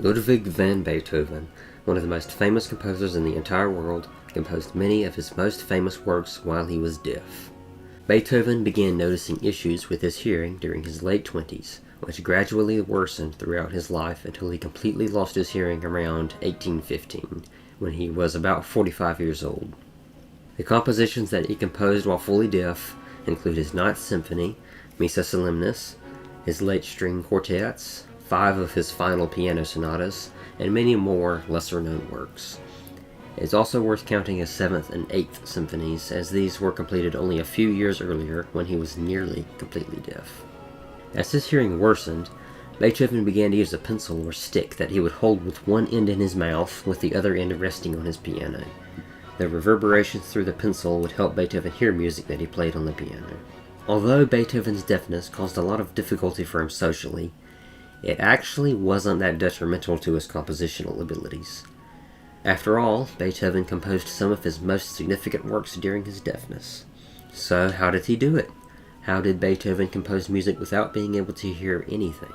Ludwig van Beethoven, one of the most famous composers in the entire world, composed many of his most famous works while he was deaf. Beethoven began noticing issues with his hearing during his late 20s, which gradually worsened throughout his life until he completely lost his hearing around 1815, when he was about 45 years old. The compositions that he composed while fully deaf include his Ninth Symphony, Missa Solemnis, his late string quartets, 5 of his final piano sonatas, and many more lesser-known works. It is also worth counting his 7th and 8th symphonies, as these were completed only a few years earlier when he was nearly completely deaf. As his hearing worsened, Beethoven began to use a pencil or stick that he would hold with one end in his mouth with the other end resting on his piano. The reverberations through the pencil would help Beethoven hear music that he played on the piano. Although Beethoven's deafness caused a lot of difficulty for him socially, it actually wasn't that detrimental to his compositional abilities. After all, Beethoven composed some of his most significant works during his deafness. So how did he do it? How did Beethoven compose music without being able to hear anything?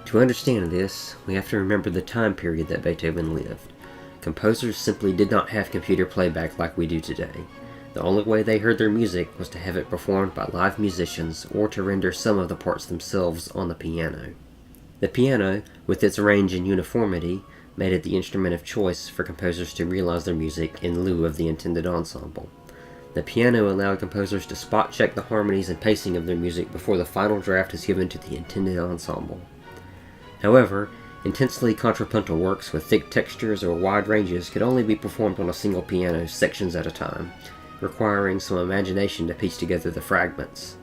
To understand this, we have to remember the time period that Beethoven lived. Composers simply did not have computer playback like we do today. The only way they heard their music was to have it performed by live musicians or to render some of the parts themselves on the piano. The piano, with its range and uniformity, made it the instrument of choice for composers to realize their music in lieu of the intended ensemble. The piano allowed composers to spot-check the harmonies and pacing of their music before the final draft is given to the intended ensemble. However, intensely contrapuntal works with thick textures or wide ranges could only be performed on a single piano sections at a time, requiring some imagination to piece together the fragments.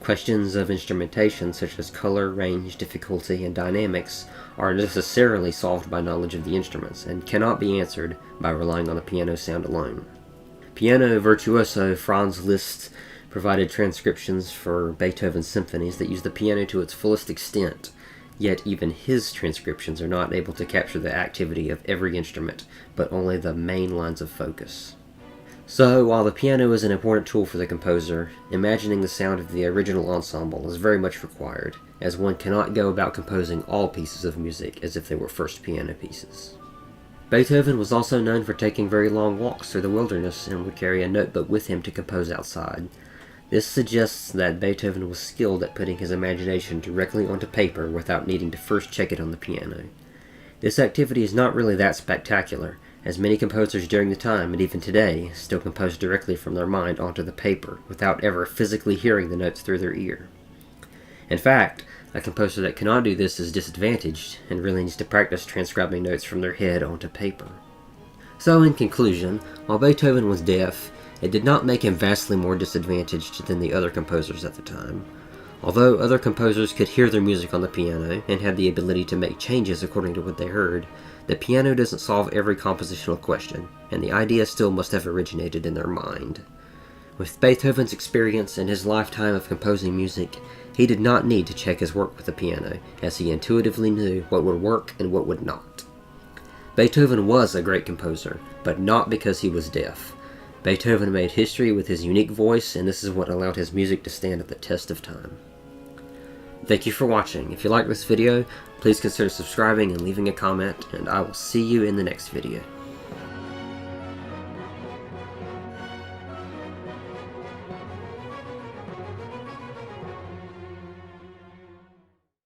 Questions of instrumentation such as color, range, difficulty, and dynamics are necessarily solved by knowledge of the instruments and cannot be answered by relying on the piano sound alone. Piano virtuoso Franz Liszt provided transcriptions for Beethoven's symphonies that use the piano to its fullest extent, yet even his transcriptions are not able to capture the activity of every instrument, but only the main lines of focus. So, while the piano is an important tool for the composer, imagining the sound of the original ensemble is very much required, as one cannot go about composing all pieces of music as if they were first piano pieces. Beethoven was also known for taking very long walks through the wilderness and would carry a notebook with him to compose outside. This suggests that Beethoven was skilled at putting his imagination directly onto paper without needing to first check it on the piano. This activity is not really that spectacular, as many composers during the time, and even today, still compose directly from their mind onto the paper, without ever physically hearing the notes through their ear. In fact, a composer that cannot do this is disadvantaged, and really needs to practice transcribing notes from their head onto paper. So in conclusion, while Beethoven was deaf, it did not make him vastly more disadvantaged than the other composers at the time. Although other composers could hear their music on the piano, and had the ability to make changes according to what they heard, the piano doesn't solve every compositional question, and the idea still must have originated in their mind. With Beethoven's experience and his lifetime of composing music, he did not need to check his work with the piano, as he intuitively knew what would work and what would not. Beethoven was a great composer, but not because he was deaf. Beethoven made history with his unique voice, and this is what allowed his music to stand at the test of time. Thank you for watching. If you like this video, please consider subscribing and leaving a comment, and I will see you in the next video.